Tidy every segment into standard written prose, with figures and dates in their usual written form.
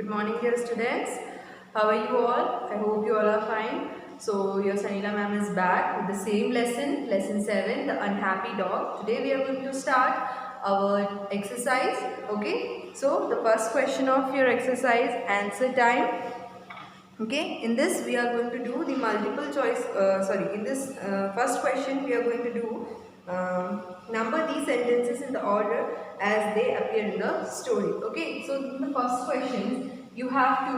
Good morning, dear students. How are you all? I hope you all are fine. So, your Sanila ma'am is back with the same lesson, lesson 7, the unhappy dog. Today we are going to start our exercise. Okay. So, the first question of your exercise, answer time. Okay. In this, we are going to do the multiple choice. In this first question, we are going to do number these sentences in the order as they appear in the story. Okay. So, in the first question, you have to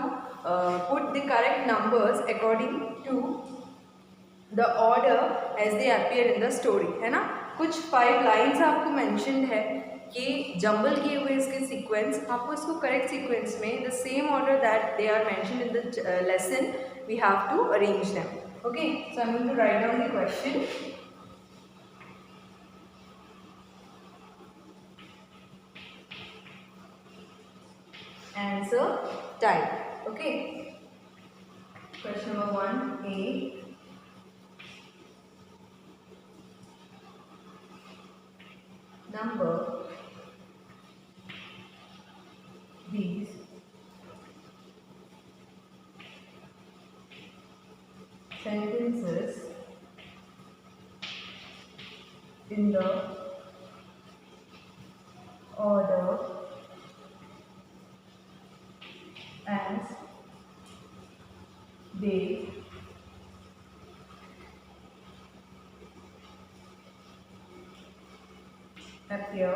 put the correct numbers according to the order as they appear in the story, है ना. कुछ 5 lines आपको mentioned है, ये jumble किए हुए इसके sequence, आपको इसको करेक्ट सीक्वेंस में the same order that they are mentioned in the lesson we have to arrange them. Okay, so I am going to write down the question. Answer type. Okay, question number 1A. Number these sentences in the order as they appear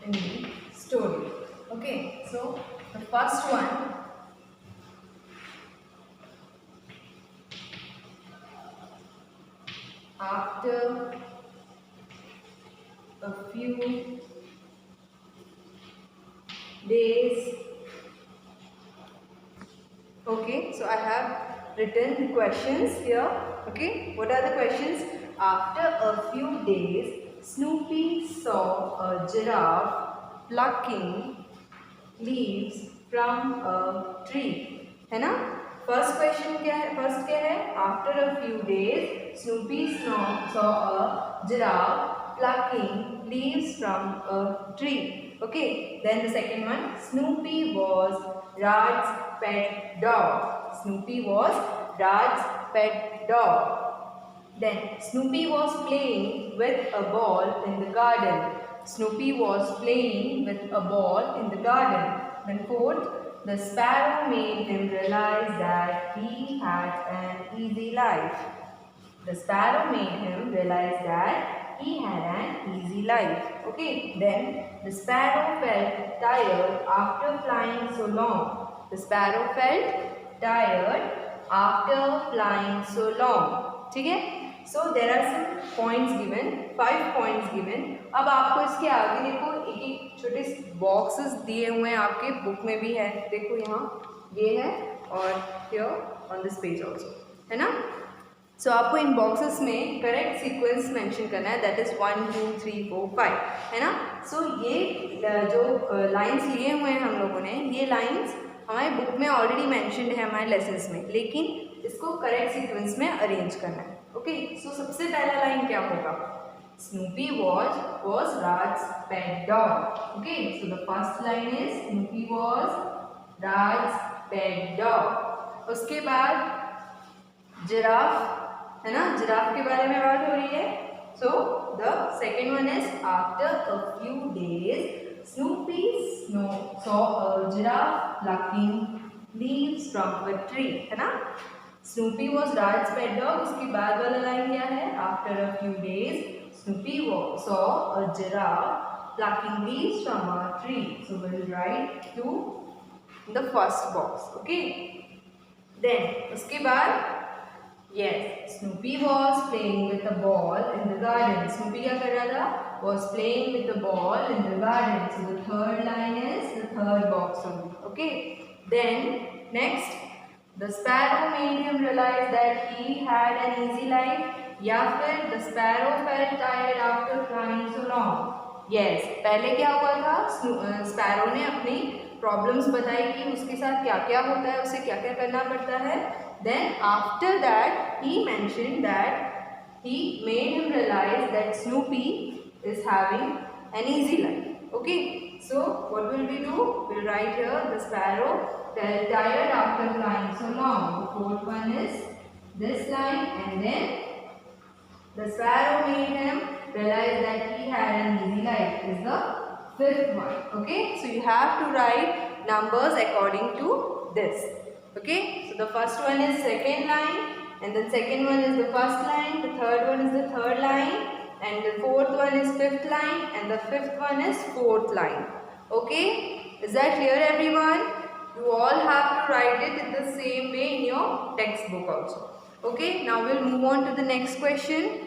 in the story. Okay, so the first one, after a few days. Okay, so I have written the questions here. Okay, what are the questions? After a few days, Snoopy saw a giraffe plucking leaves from a tree. है ना. First question क्या है? First क्या है? After a few days Snoopy saw a giraffe plucking leaves from a tree. Okay, then the second one, Snoopy was Raj's pet dog. Snoopy was Raj's pet dog. Then Snoopy was playing with a ball in the garden. Snoopy was playing with a ball in the garden. Then fourth, the sparrow made him realize that he had an easy life. The sparrow made him realize that he had an easy life. Okay, then the sparrow felt tired after flying so long. The sparrow felt tired after flying so long. ठीक है. So there are some points given, 5 points given. अब आपको इसके आगे देखो एक एक छोटे बॉक्सेस दिए हुए हैं, आपके बुक में भी है. देखो यहाँ ये है और here on this page also, है ना. सो आपको इन बॉक्सेस में करेक्ट सीक्वेंस मेंशन करना है, दैट इज 1 2 3 4 5, है ना. सो ये जो लाइंस लिए हुए हैं हम लोगों ने, ये लाइंस हमारे बुक में ऑलरेडी मेंशन्ड है हमारे लेसन्स में, लेकिन इसको करेक्ट सीक्वेंस में अरेंज करना है. ओके, सो सबसे पहला लाइन क्या होगा? Snoopy was Raj's pet dog. Okay, so the first line is Snoopy was Raj's pet dog. उसके बाद जिराफ, है ना, जिराफ के बारे में बात हो रही है. So the second one is after a few days Snoopy saw a giraffe plucking leaves from a tree, है ना. Snoopy was Raj's pet dog. उसके बाद वाला लाइन क्या है? After a few days, Snoopy saw a giraffe plucking leaves from a tree. So we'll write to the first box. Okay. Then उसके बाद yes, Snoopy was playing with a ball in the garden. Snoopy क्या कर रहा था? Was playing with a ball in the garden. So the third line is the third box only. Okay. Then next. The sparrow made him realize that he had an easy life. या फिर the sparrow felt tired after flying so long. Yes, पहले क्या हुआ था? Sparrow ने अपनी problems बताई कि उसके साथ क्या क्या होता है, उसे क्या क्या करना पड़ता है. Then after that he mentioned that he made him realize that Snoopy is having an easy line. Okay, so what will we do? We'll write here the sparrow felt tired after flying so long. The fourth one is this line, and then the sparrow made him realize that he had an easy life is the fifth one. Okay, so you have to write numbers according to this. Okay, so the first one is second line, and the second one is the first line, the third one is the third line, and the fourth one is fifth line, and the fifth one is fourth line. Okay, is that clear everyone? You all have to write it in the same way in your textbook also. Okay, now we'll move on to the next question.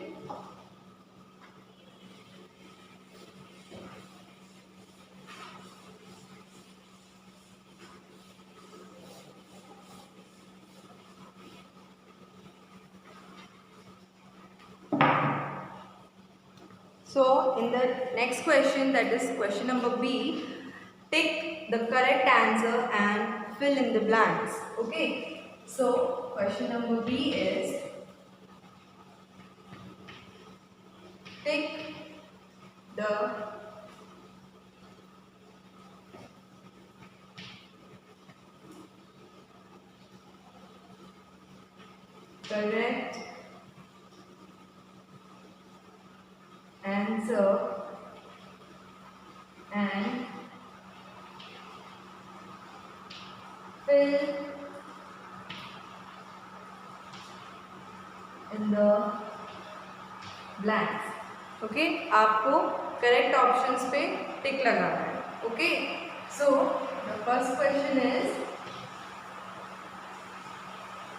So, in the next question, that is question number B, tick the correct answer and fill in the blanks. Okay. So, question number B is tick the correct answer and fill in the blanks. Okay, आपको correct options पे tick लगाना है. Okay, so the first question is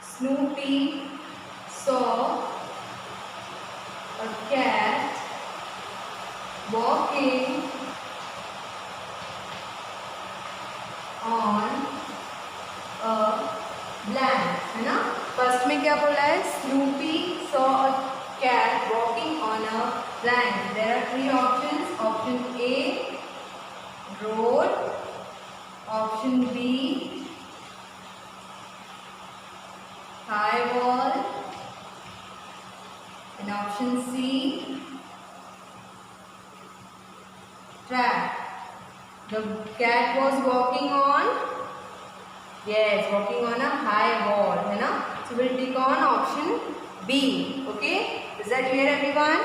Snoopy saw a cat walking on a blank, है ना. First में क्या बोला है? Snoopy saw a cat walking on a blank. There are three options. Option A, road. Option B, high wall. And option C, track. The cat was walking on, yes, walking on a high wall, है ना. So we'll tick on option B. Okay, is that clear everyone?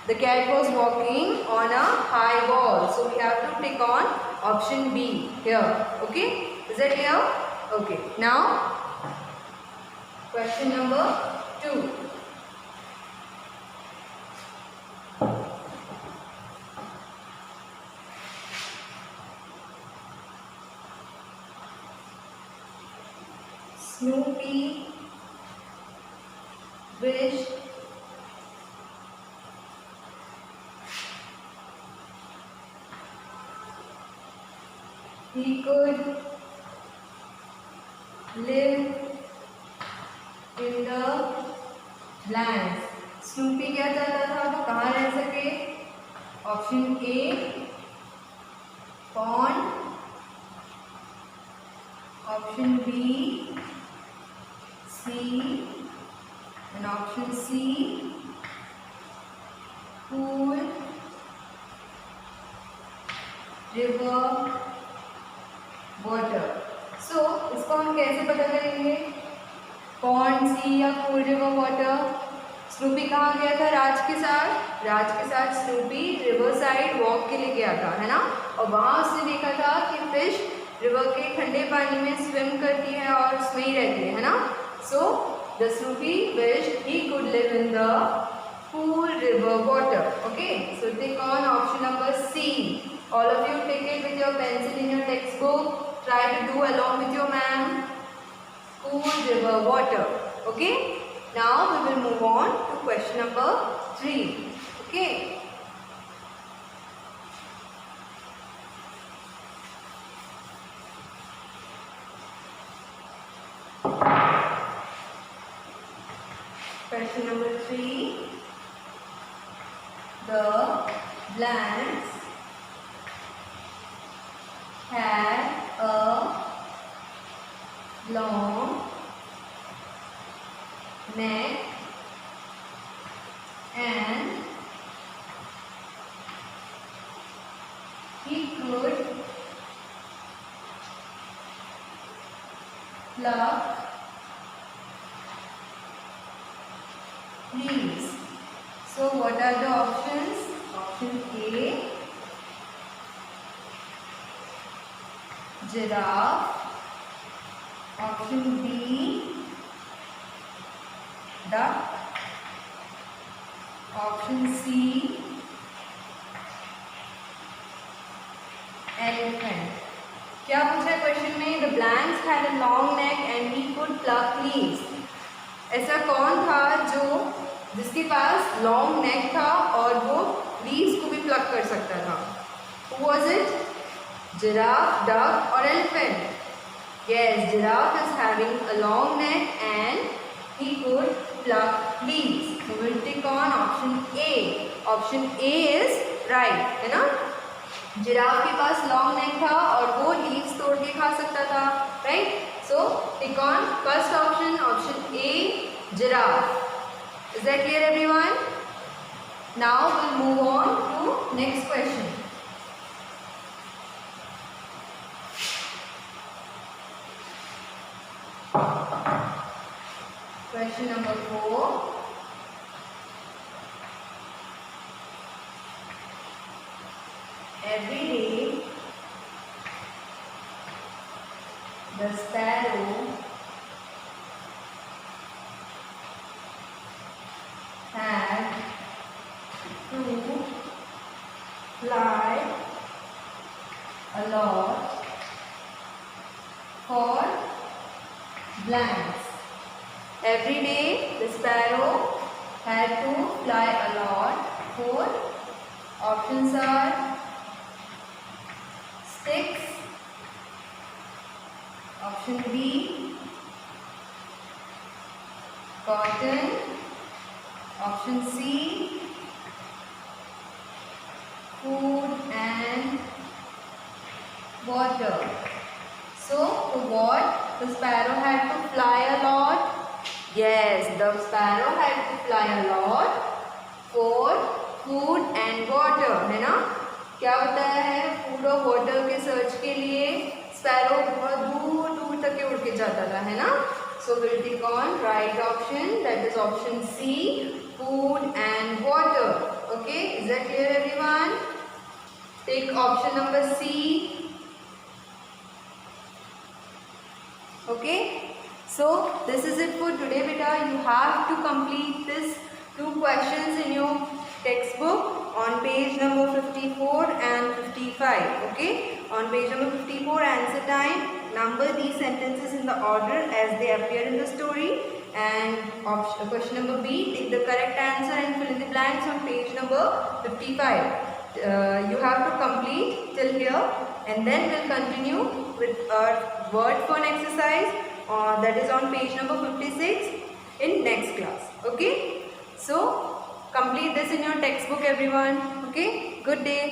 The cat was walking on a high wall, so we have to tick on option B here. Okay, is that clear? Okay, now question number 2. Snoopy wished he could live in the blanks. Snoopy क्या चाहता था? वो कहाँ रह सके? Option A, pond. Option B, sea. And option C, pool, river, water. So इसको हम कैसे पता करेंगे? पॉन्ड, सी या पूल, रिवर, वाटर. स्नूपी कहाँ गया था? राज के साथ. राज के साथ स्नूपी रिवर साइड वॉक के लिए गया था, है ना. और वहाँ उसने देखा था कि फिश रिवर के ठंडे पानी में स्विम करती है और उसमें ही रहती है ना. So the Snoopy wished he could live in the pool, river, water. Okay, so take on option number C. All of you take it with your pencil in your textbook. Try to do along with your ma'am. Pool, river, water. Okay. Now we will move on to question number 3. Okay. Question number 3. The blanks had a long neck and he could pluck leaves. So what are the options? Option A, giraffe. Option B, duck. Option C, elephant. क्या पूछा है question में? The blanks had a long neck and he could pluck leaves. ऐसा कौन था जिसके पास long neck था और वो लीव्स को भी प्लक कर सकता था? Who was it? Giraffe, duck or elephant? Yes, giraffe is having a long neck and he could pluck leaves. So we'll tick on option A. Option A is right, है ना? Giraffe के पास long neck था और वो leaves तोड़ के खा सकता था, right? So tick on first option, option A, giraffe. Is that clear everyone? Now will move on to next question. Question number 4. Every day, the sparrow had to fly a lot for blanks. Every day, the sparrow had to fly a lot for, options are sticks, option B, cotton, option C, food and water. So, for what the sparrow had to fly a lot? Yes, the sparrow had to fly a lot for food and water, है ना? क्या बताया है? Food और water के search के लिए sparrow बहुत दूर दूर तक के उड़ के जाता था, है ना? So will tick on right option, that is option C, food and water. Okay, is that clear everyone? Take option number C. Okay, so this is it for today beta. You have to complete this 2 questions in your textbook on page number 54 and 55. Okay, on page number 54, answer time. Number these sentences in the order as they appear in the story, and question number B, take the correct answer and fill in the blanks on page number 55. You have to complete till here, and then we'll continue with our word fun exercise that is on page number 56 in next class. Okay, so complete this in your textbook everyone. Okay, good day.